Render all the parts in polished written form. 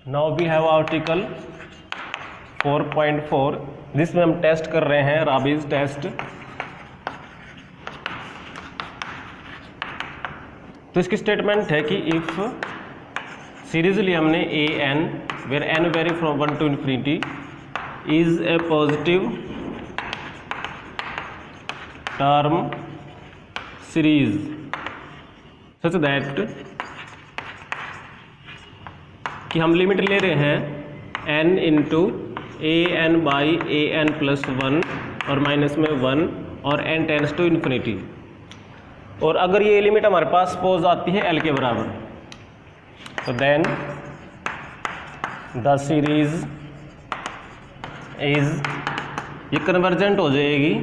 Now we have article 4.4 जिसमें हम test कर रहे हैं राबीज टेस्ट। तो इसकी स्टेटमेंट है कि इफ सीरीज ली हमने a n where n vary from 1 to infinity is a positive term series such that कि हम लिमिट ले रहे हैं n into a n by a n plus 1 और माइनस में 1 और n टेंस टू इन्फिनिटी। और अगर ये लिमिट हमारे पास सपोज आती है l के बराबर, तो देन द सीरीज इज ये कन्वर्जेंट हो जाएगी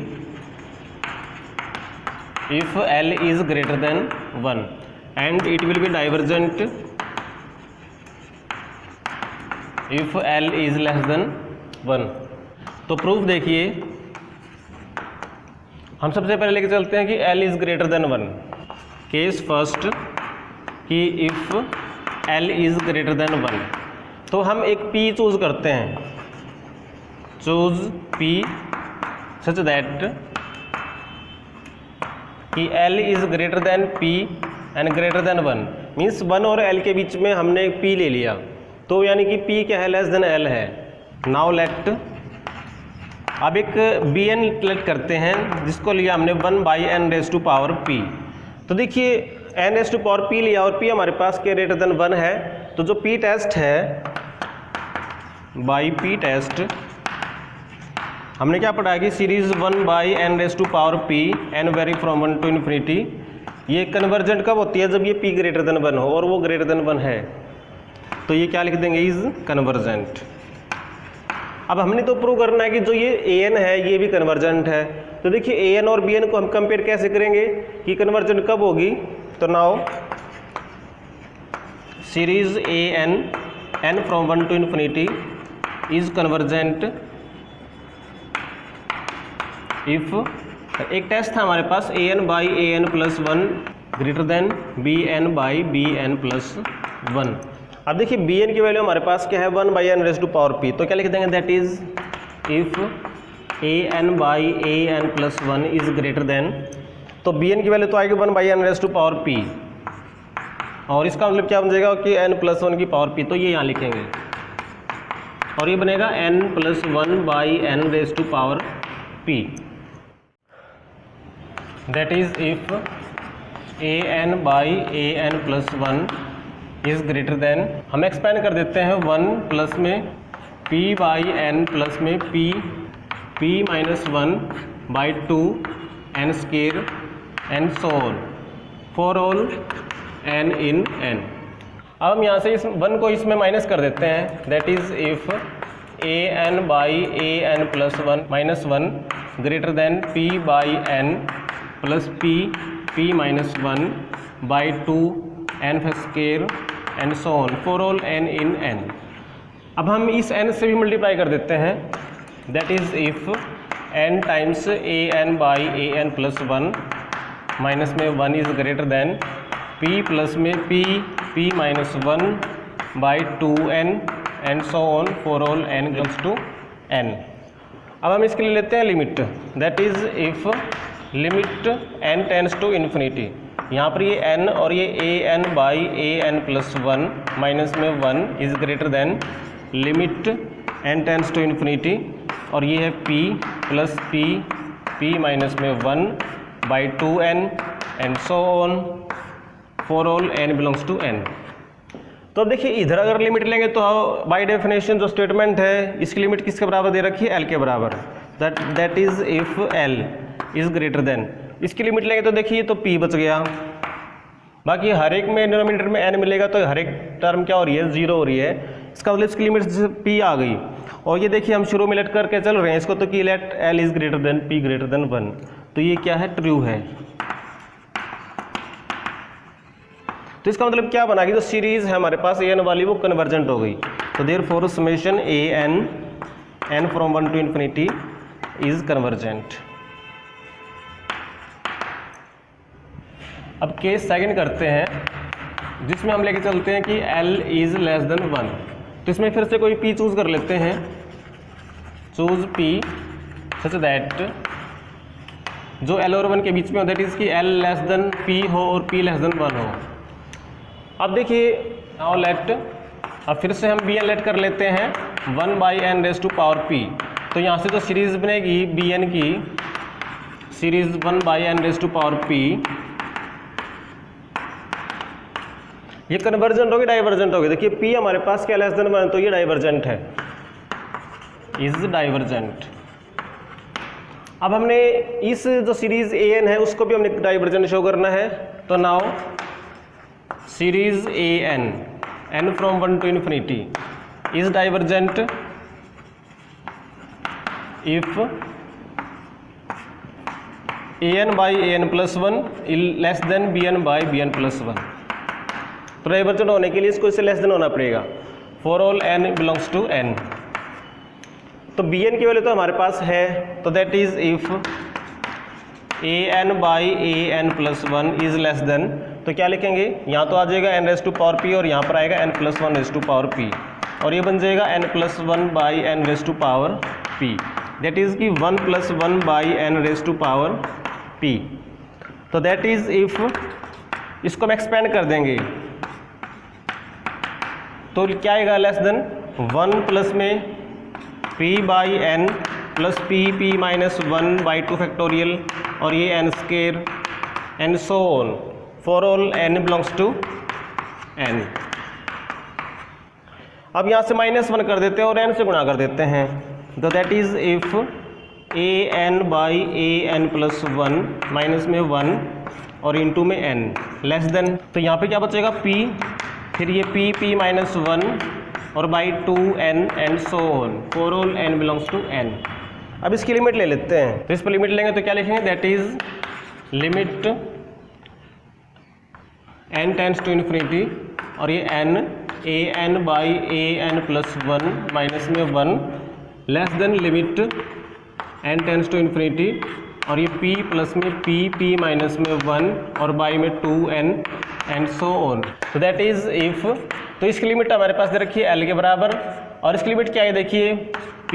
if l is greater than 1 and it will be divergent if l is less then 1। तो प्रूफ देखिए, हम सबसे पहले लेके चलते हैं कि l is greater than 1। Case first कि if l is greater than 1, तो हम एक p चूज करते हैं, चूज p सच दैट कि l is greater than p and greater than 1 means 1 और l के बीच में हमने एक p ले लिया, तो यानी कि p क्या है, लेस देन l है। नाउ लेट अब एक bn लेट करते हैं जिसको लिया हमने 1/n raise to power p। तो देखिए n raise to power p लिया और p हमारे पास ग्रेटर देन 1 है, तो जो p टेस्ट है बाई p टेस्ट हमने क्या पढ़ा कि series 1/n raise to power p n vary from 1 to infinity ये कन्वर्जेंट कब होती है, जब ये p ग्रेटर देन 1 हो और वो ग्रेटर देन 1 है, तो ये क्या लिख देंगे, इज कन्वर्जेंट। अब हमने तो प्रूव करना है कि जो ये ए एन है ये भी कन्वर्जेंट है। तो देखिए ए एन और बी एन को हम कंपेयर कैसे करेंगे कि कन्वर्जेंट कब होगी, तो now series a n n from 1 to infinity is convergent if एक टेस्ट था हमारे पास a n by a n plus 1 greater than b n by b n plus 1। अब देखिए बी एन की वैल्यू हमारे पास क्या है, 1/n raise to power p, तो क्या लिख देंगे, that is if a n by a n plus 1 is greater than, तो बी एन की वैल्यू तो आएगी 1/n raise to power p और इसका मतलब क्या बन जाएगा कि n प्लस 1 की पावर p, तो ये यहाँ लिखेंगे और ये बनेगा n plus 1/n raise to power p। That is if a n by a n plus 1 is greater than, हम एक्सपेंड कर देते हैं 1 प्लस में p बाई n प्लस में p minus 1/2 n square and so on for all n in n। अब हम यहाँ से इस 1 को इसमें माइनस कर देते हैं, that is if a n by a n plus 1 minus 1 greater than p by n plus p minus 1/2 n square and so on for all n in n। अब हम इस n से भी मल्टीप्लाई कर देते हैं, that is if n times a n by a n plus 1 minus में 1 is greater than p plus में p minus 1/2 n and so on for all n belongs to n। अब हम इसके लिए लेते हैं limit, that is if limit n tends to infinity, यहाँ पर ये n और ये a n by a n plus 1 minus में 1 is greater than limit n tends to infinity और ये है p प्लस p माइनस में 1/2 n and so on for all n belongs to n। तो अब देखिए इधर अगर लिमिट लेंगे तो बाय डेफिनेशन जो स्टेटमेंट है इसकी लिमिट किसके बराबर दे रखी है, l के बराबर, that is if l is greater then, इसकी लिमिट लेंगे तो देखिए तो p बच गया, बाकी हर एक में डिनोमिनेटर में n मिलेगा तो हर एक टर्म क्या हो रही है, 0 हो रही है, इसका मतलब इसकी लिमिट p आ गई। और ये देखिए हम शुरू में लेट करके चल रहे हैं इसको, तो कि let l is greater than p greater than 1, तो ये क्या है, ट्रू है। तो इसका मतलब क्या बना कि जो सीरीज है हमारे पास ए एन वाली वो कन्वर्जेंट हो गई, तो therefore summation a n from 1 to infinity is convergent. अब केस सेकंड करते हैं जिसमें हम लेके चलते हैं कि L इज लेस देन 1। तो इसमें फिर से कोई p चूज़ कर लेते हैं, चूज़ p सच दैट जो L और 1 के बीच में हो, दैट इज़ कि L लेस देन p हो और p लेस देन 1 हो। अब देखिए नाउ लेट, अब फिर से हम bn लेट कर लेते हैं 1/n raise to power p। तो यहाँ से जो सीरीज़ बनेगी bn की series 1/n raise to power p, ये कन्वर्जेंट होगी डाइवर्जेंट होगी। देखिए p हमारे पास क्या लेस देन 1, तो ये डाइवर्जेंट है, इज डाइवर्जेंट। अब हमने इस जो सीरीज़ an है उसको भी हमने डाइवर्जेंट शो करना है। तो now series n from 1 to infinity is divergent if an/an+1 less than bn/bn+1। तो डाइवर्जेंट होने के लिए इसको इससे लेस देन होना पड़ेगा for all n belongs to n। तो bn की वैल्यू तो हमारे पास है, तो that is if an/an+1 is less than, तो क्या लिखेंगे, यहाँ तो आ जाएगा n raise to power p और यहाँ पर आएगा n+1 rays to power p, और ये बन जाएगा n+1/n raise to power p, that is कि 1+1/n raise to power p। तो दैट इज इफ, इसको हम एक्सपेंड कर देंगे तो क्या आएगा, लेस देन 1 प्लस में p/n plus p minus 1/2 factorial, और ये n square and so on for all n belongs to n। अब यहाँ से -1 कर देते हैं और n से गुणा कर देते हैं। तो that is if an/an+1 minus में 1 और इंटू में n लेस देन, तो यहाँ पे क्या बचेगा p, फिर ये p माइनस 1 और by 2n and so on for all n belongs to n। अब इसकी लिमिट ले लेते हैं, तो इस पर लिमिट लेंगे तो क्या लिखेंगे, that is limit n tends to infinity, और ये n an/an+1 माइनस में 1 less than limit n tends to infinity, और ये p प्लस में p माइनस में 1 और बाई में 2n एंड सो ऑन। तो दैट इज इफ, तो इसकी लिमिट हमारे पास दे रखी है l के बराबर, और इसकी लिमिट क्या है देखिए p,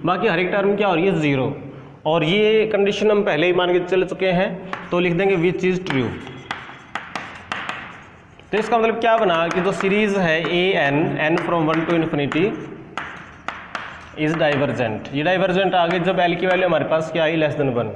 बाकी हर एक टर्म क्या हो रही है 0, और ये कंडीशन हम पहले ही मान के चल चुके हैं, तो लिख देंगे विच इज ट्रू। तो इसका मतलब क्या बना कि जो सीरीज है n from 1 to infinity is divergent. ये डाइवर्जेंट आ गई जब l की वैल्यू हमारे पास क्या आई, लेस देन 1।